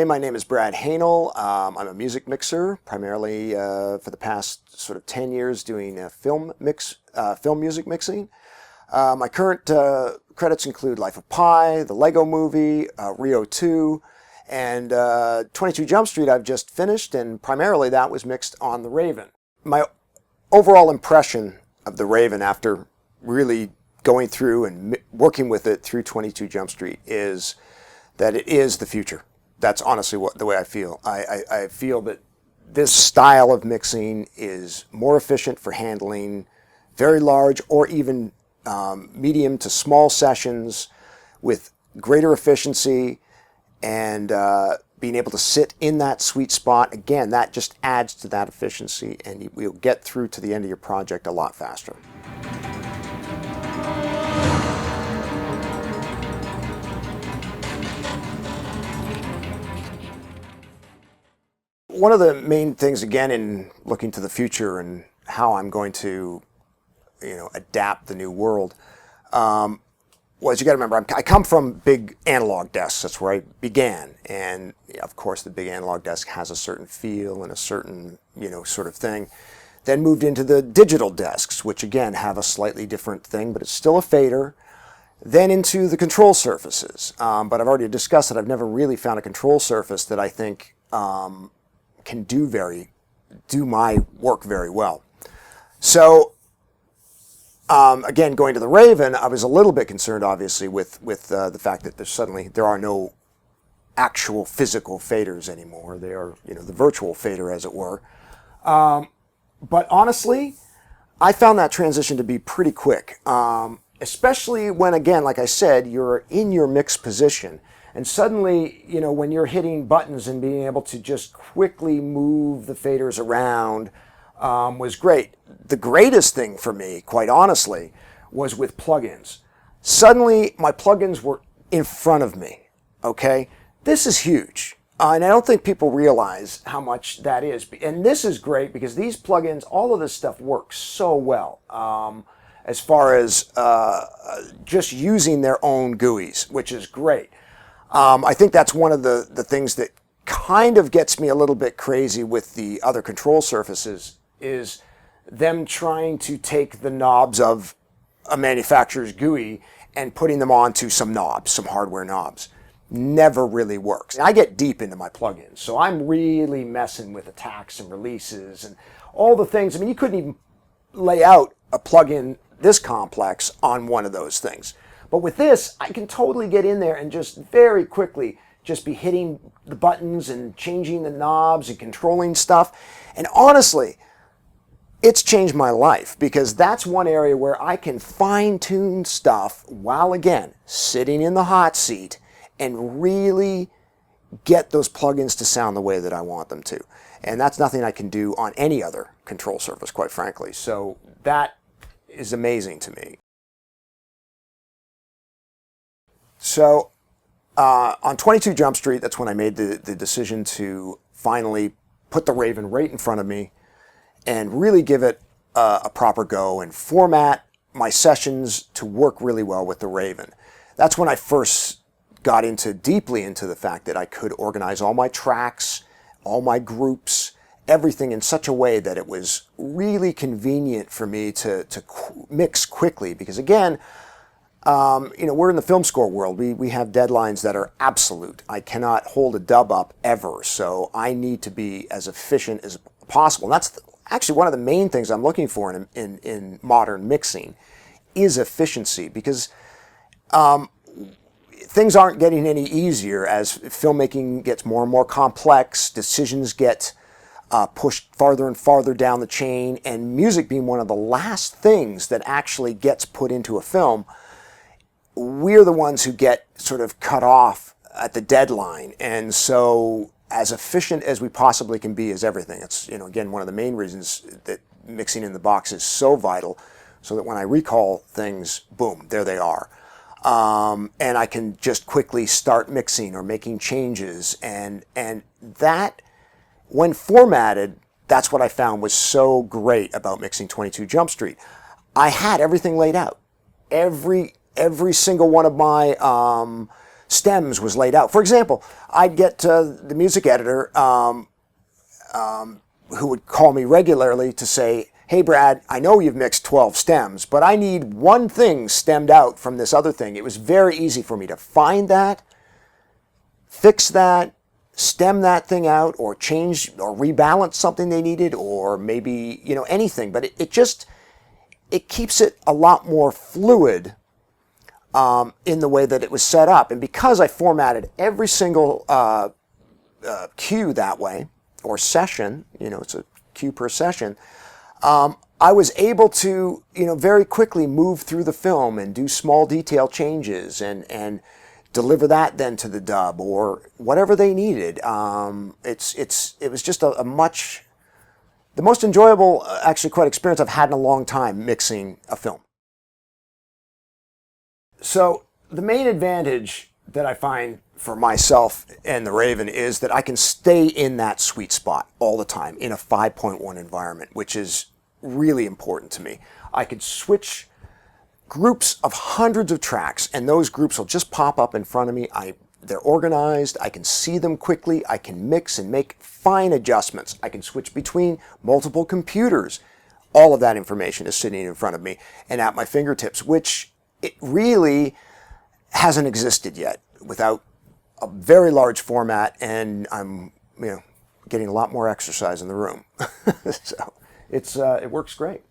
Hey, my name is Brad Haehnel. I'm a music mixer, primarily for the past sort of 10 years doing film music mixing. My current credits include Life of Pi, the Lego Movie, Rio 2, and 22 Jump Street I've just finished, and primarily that was mixed on the Raven. My overall impression of the Raven after really going through and working with it through 22 Jump Street is that it is the future. That's honestly the way I feel. I feel that this style of mixing is more efficient for handling very large or even medium to small sessions with greater efficiency and being able to sit in that sweet spot. Again, that just adds to that efficiency, and you'll get through to the end of your project a lot faster. One of the main things, again, in looking to the future and how I'm going to, adapt the new world, was you got to remember, I come from big analog desks. That's where I began, and of course, the big analog desk has a certain feel and a certain, sort of thing. Then moved into the digital desks, which again have a slightly different thing, but it's still a fader. Then into the control surfaces, but I've already discussed that I've never really found a control surface that I think can do my work very well. So again, going to the Raven, I was a little bit concerned, obviously, with the fact that there are no actual physical faders anymore. They are, the virtual fader, as it were. But honestly, I found that transition to be pretty quick, especially when, again, like I said, you're in your mix position. And suddenly, when you're hitting buttons and being able to just quickly move the faders around was great. The greatest thing for me, quite honestly, was with plugins. Suddenly, my plugins were in front of me, okay? This is huge. And I don't think people realize how much that is. And this is great because these plugins, all of this stuff works so well as far as just using their own GUIs, which is great. I think that's one of the things that kind of gets me a little bit crazy with the other control surfaces is them trying to take the knobs of a manufacturer's GUI and putting them onto some knobs, some hardware knobs. Never really works. I get deep into my plugins, so I'm really messing with attacks and releases and all the things. I mean, you couldn't even lay out a plugin this complex on one of those things. But with this, I can totally get in there and just very quickly just be hitting the buttons and changing the knobs and controlling stuff. And honestly, it's changed my life because that's one area where I can fine-tune stuff while, again, sitting in the hot seat and really get those plugins to sound the way that I want them to. And that's nothing I can do on any other control surface, quite frankly. So that is amazing to me. So on 22 Jump Street, that's when I made the decision to finally put the Raven right in front of me and really give it a proper go and format my sessions to work really well with the Raven. That's when I first got deeply into the fact that I could organize all my tracks, all my groups, everything in such a way that it was really convenient for me to mix quickly. Because again, we're in the film score world. We have deadlines that are absolute. I cannot hold a dub up ever, so I need to be as efficient as possible. And that's actually one of the main things I'm looking for in modern mixing is efficiency, because things aren't getting any easier as filmmaking gets more and more complex, decisions get pushed farther and farther down the chain, and music being one of the last things that actually gets put into a film, we're the ones who get sort of cut off at the deadline. And so as efficient as we possibly can be is everything. It's, again, one of the main reasons that mixing in the box is so vital, so that when I recall things, boom, there they are. And I can just quickly start mixing or making changes. And that, when formatted, that's what I found was so great about mixing 22 Jump Street. I had everything laid out. Every single one of my stems was laid out. For example, I'd get the music editor who would call me regularly to say, hey Brad, I know you've mixed 12 stems, but I need one thing stemmed out from this other thing. It was very easy for me to find that, fix that, stem that thing out, or change or rebalance something they needed, or maybe, you know, anything. But it keeps it a lot more fluid in the way that it was set up. And because I formatted every single cue that way, or session, you know, it's a cue per session, I was able to, you know, very quickly move through the film and do small detail changes and deliver that then to the dub or whatever they needed. It was just the most enjoyable, actually quite experience I've had in a long time mixing a film. So the main advantage that I find for myself and the Raven is that I can stay in that sweet spot all the time in a 5.1 environment, which is really important to me. I could switch groups of hundreds of tracks, and those groups will just pop up in front of me. They're organized. I can see them quickly. I can mix and make fine adjustments. I can switch between multiple computers. All of that information is sitting in front of me and at my fingertips, which it really hasn't existed yet without a very large format, and I'm, you know, getting a lot more exercise in the room. So it works great.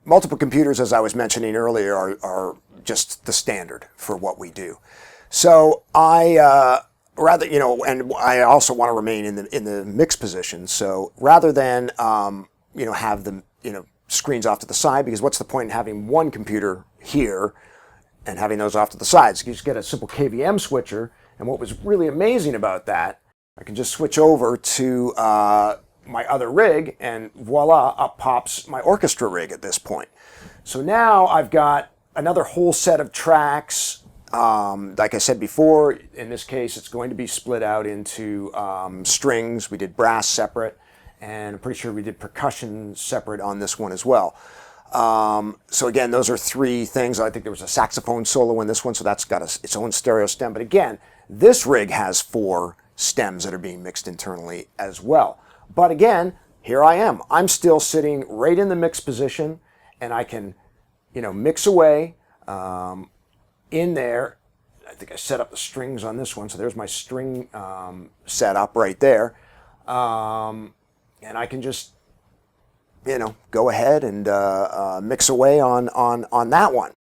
Multiple computers, as I was mentioning earlier, are just the standard for what we do. So I rather, you know, and I also want to remain in the mix position. So rather than you know, have the, you know, screens off to the side, because what's the point in having one computer here and having those off to the sides? You just get a simple KVM switcher, and what was really amazing about that, I can just switch over to my other rig, and voila, up pops my orchestra rig at this point. So now I've got another whole set of tracks. Like I said before, in this case, it's going to be split out into strings. We did brass separate, and I'm pretty sure we did percussion separate on this one as well. So again, those are three things. I think there was a saxophone solo in this one, so that's got its own stereo stem. But again, this rig has 4 stems that are being mixed internally as well. But again, here I am. I'm still sitting right in the mix position, and I can, you know, mix away in there. I think I set up the strings on this one, so there's my string setup right there. And I can just, you know, go ahead and mix away on that one.